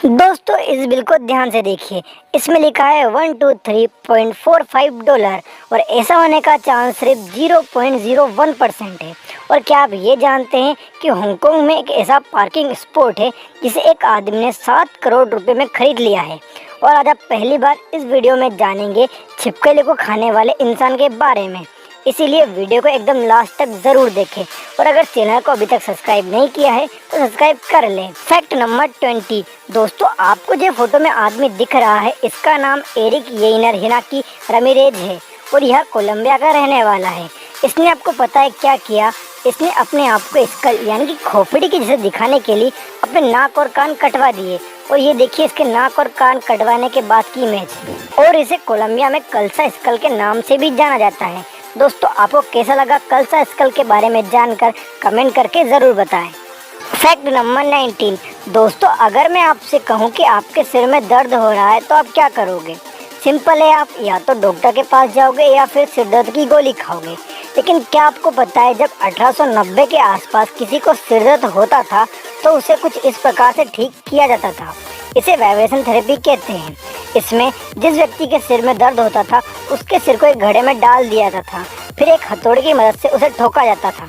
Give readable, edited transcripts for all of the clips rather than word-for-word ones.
दोस्तों इस बिल को ध्यान से देखिए। इसमें लिखा है 123.45 डॉलर और ऐसा होने का चांस सिर्फ 0.01% है। और क्या आप ये जानते हैं कि हांगकांग में एक ऐसा पार्किंग स्पॉट है जिसे एक आदमी ने 7 करोड़ रुपए में खरीद लिया है। और आज आप पहली बार इस वीडियो में जानेंगे छिपकली को खाने वाले इंसान के बारे में, इसीलिए वीडियो को एकदम लास्ट तक ज़रूर देखें। और अगर चैनल को अभी तक सब्सक्राइब नहीं किया है तो सब्सक्राइब कर लें। Fact number 20। दोस्तों आपको जो फोटो में आदमी दिख रहा है इसका नाम एरिक येइनर हिनाकी रमीरेज है और यह कोलंबिया का रहने वाला है। इसने आपको पता है क्या किया? इसने अपने आप को स्कल यानी कि खोपड़ी की जैसे दिखाने के लिए अपने नाक और कान कटवा दिए। और ये देखिए इसके नाक और कान कटवाने के बाद की इमेज। और इसे कोलंबिया में कलसा स्कल के नाम से भी जाना जाता है। दोस्तों आपको कैसा लगा कलसा स्कल के बारे में जानकर कमेंट करके ज़रूर बताएं। Fact number 19। दोस्तों अगर मैं आपसे कहूं कि आपके सिर में दर्द हो रहा है तो आप क्या करोगे? सिंपल है, आप या तो डॉक्टर के पास जाओगे या फिर सिर दर्द की गोली खाओगे। लेकिन क्या आपको पता है जब 1890 के आसपास किसी को सिर दर्द होता था तो उसे कुछ इस प्रकार से ठीक किया जाता था। इसे वाइब्रेशन थेरेपी कहते हैं। इसमें जिस व्यक्ति के सिर में दर्द होता था उसके सिर को एक घड़े में डाल दिया जाता था, फिर एक हथौड़े की मदद से उसे ठोका जाता था।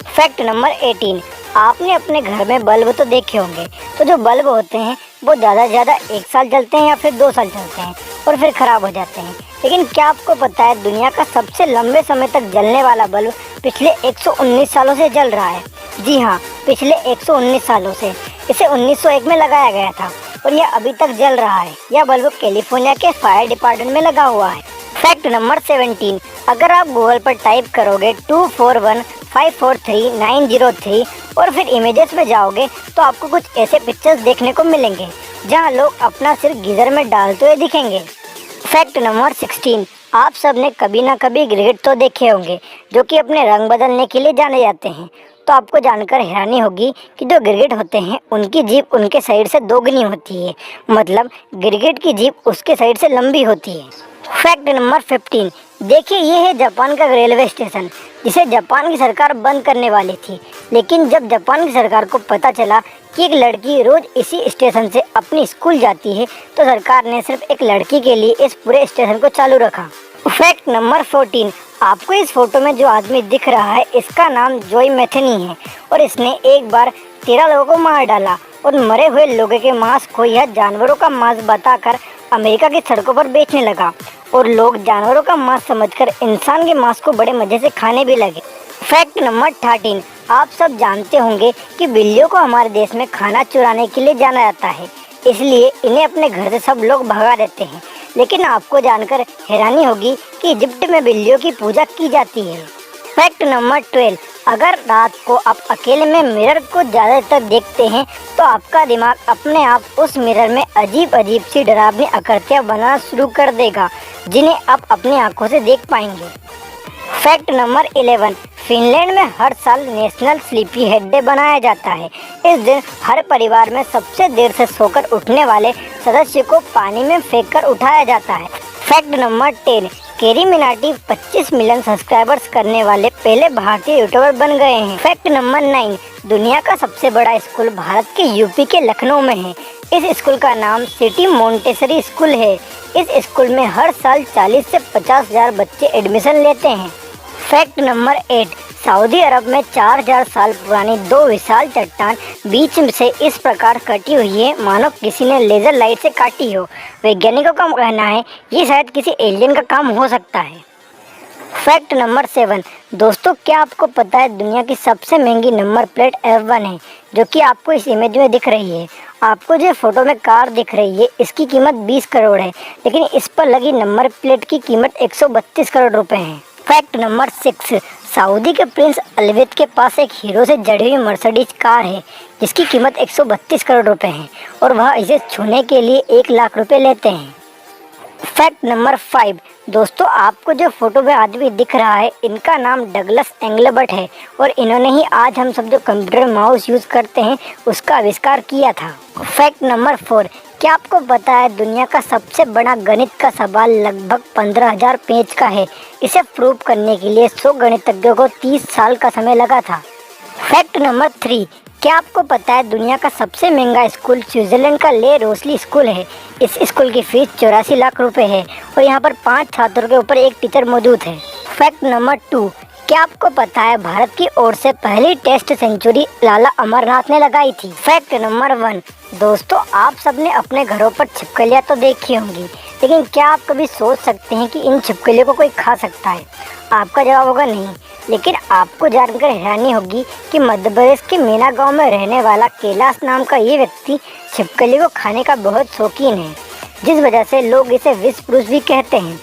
Fact number 18। आपने अपने घर में बल्ब तो देखे होंगे, तो जो बल्ब होते हैं वो ज़्यादा से ज़्यादा 1 साल चलते हैं या फिर 2 साल चलते हैं और फिर ख़राब हो जाते हैं। लेकिन क्या आपको पता है दुनिया का सबसे लंबे समय तक जलने वाला बल्ब पिछले 119 सालों से जल रहा है? जी हाँ, पिछले 119 सालों से। इसे 1901 में लगाया गया था और यह अभी तक जल रहा है। यह बल्ब कैलिफोर्निया के फायर डिपार्टमेंट में लगा हुआ है। Fact number 17। अगर आप गूगल पर टाइप करोगे 241543903 और फिर इमेजेस में जाओगे तो आपको कुछ ऐसे पिक्चर्स देखने को मिलेंगे जहां लोग अपना सिर गीजर में डालते हुए दिखेंगे। Fact number 16। आप सब ने कभी ना कभी गिरगिट तो देखे होंगे जो कि अपने रंग बदलने के लिए जाने जाते हैं। तो आपको जानकर हैरानी होगी कि जो गिरगिट होते हैं उनकी जीभ उनके साइड से दोगुनी होती है, मतलब गिरगिट की जीभ उसके साइड से लंबी होती है। Fact number 15। देखिए ये है जापान का रेलवे स्टेशन जिसे जापान की सरकार बंद करने वाली थी। लेकिन जब जापान की सरकार को पता चला कि एक लड़की रोज इसी स्टेशन से अपनी स्कूल जाती है तो सरकार ने सिर्फ एक लड़की के लिए इस पूरे स्टेशन को चालू रखा। Fact number 14। आपको इस फोटो में जो आदमी दिख रहा है इसका नाम जोई मैथनी है और इसने एक बार 13 लोगों को मार डाला और मरे हुए लोगों के मांस को यह जानवरों का मांस बताकर अमेरिका की सड़कों पर बेचने लगा और लोग जानवरों का मांस समझकर इंसान के मांस को बड़े मजे से खाने भी लगे। Fact number 13। आप सब जानते होंगे कि बिल्लियों को हमारे देश में खाना चुराने के लिए जाना जाता है, इसलिए इन्हें अपने घर से सब लोग भगा देते हैं। लेकिन आपको जानकर हैरानी होगी कि इजिप्ट में बिल्लियों की पूजा की जाती है। Fact number 12। अगर रात को आप अकेले में मिरर को ज़्यादा तक देखते हैं तो आपका दिमाग अपने आप उस मिरर में अजीब अजीब सी डरावनी आकृतियाँ बनाना शुरू कर देगा जिन्हें आप अपनी आंखों से देख पाएंगे। Fact number 11। फिनलैंड में हर साल नेशनल स्लीपी हेड डे बनाया जाता है। इस दिन हर परिवार में सबसे देर से सोकर उठने वाले सदस्य को पानी में फेंककर उठाया जाता है। Fact number 10। Carry Minati 25 million subscribers करने वाले पहले भारतीय यूट्यूबर बन गए हैं। Fact number 9। दुनिया का सबसे बड़ा स्कूल भारत के यूपी के लखनऊ में है। इस स्कूल का नाम सिटी मोंटेसरी स्कूल है। इस स्कूल में हर साल 40 से 50,000 बच्चे एडमिशन लेते हैं। Fact number 8। सऊदी अरब में 4000 साल पुरानी 2 विशाल चट्टान बीच से इस प्रकार कटी हुई है मानो किसी ने लेज़र लाइट से काटी हो। वैज्ञानिकों का कहना है ये शायद किसी एलियन का काम हो सकता है। Fact number 7। दोस्तों क्या आपको पता है दुनिया की सबसे महंगी नंबर प्लेट F1 है जो कि आपको इस इमेज में दिख रही है। आपको जो फोटो में कार दिख रही है इसकी कीमत 20 करोड़ है, लेकिन इस पर लगी नंबर प्लेट की कीमत 132 करोड़ रुपए है। Fact number 6। सऊदी के प्रिंस अलविद के पास एक हीरो से जड़ी हुई मर्सिडीज कार है जिसकी कीमत 132 करोड़ रुपए है और वह इसे छूने के लिए 1 लाख रुपए लेते हैं। Fact number 5। दोस्तों आपको जो फोटो में आदमी दिख रहा है इनका नाम डगलस एंगलबर्ट है और इन्होंने ही आज हम सब जो कंप्यूटर माउस यूज़ करते हैं उसका आविष्कार किया था। Fact number 4। क्या आपको पता है दुनिया का सबसे बड़ा गणित का सवाल लगभग 15,000 पेज का है। इसे प्रूव करने के लिए 100 गणितज्ञों को 30 साल का समय लगा था। Fact number 3। क्या आपको पता है दुनिया का सबसे महंगा स्कूल स्विट्जरलैंड का ले रोसली स्कूल है। इस स्कूल की फीस 84 लाख रुपए है और यहाँ पर 5 छात्रों के ऊपर एक टीचर मौजूद है। फैक्ट नंबर 2, क्या आपको पता है भारत की ओर से पहली टेस्ट सेंचुरी लाला अमरनाथ ने लगाई थी। फैक्ट नंबर 1, दोस्तों आप सबने अपने घरों पर छिपकलियाँ तो देखी होंगी, लेकिन क्या आप कभी सोच सकते हैं कि इन छिपकलियों को कोई खा सकता है? आपका जवाब होगा नहीं, लेकिन आपको जानकर हैरानी होगी कि मध्य प्रदेश के मीना गांव में रहने वाला कैलाश नाम का ये व्यक्ति छिपकली को खाने का बहुत शौकीन है, जिस वजह से लोग इसे विश्व पुरुष भी कहते हैं।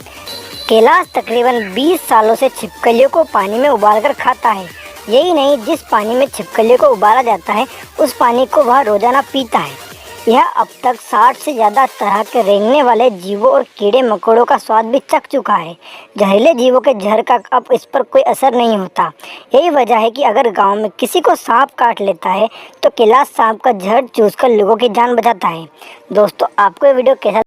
कैलाश तकरीबन 20 सालों से छिपकलियों को पानी में उबालकर खाता है। यही नहीं, जिस पानी में छिपकलियों को उबाला जाता है उस पानी को वह रोजाना पीता है। यह अब तक 60 से ज़्यादा तरह के रेंगने वाले जीवों और कीड़े मकोड़ों का स्वाद भी चख चुका है। जहरीले जीवों के जहर का अब इस पर कोई असर नहीं होता। यही वजह है कि अगर गांव में किसी को सांप काट लेता है तो कैलाश सांप का जहर चूसकर लोगों की जान बचाता है। दोस्तों आपको ये वीडियो कैसा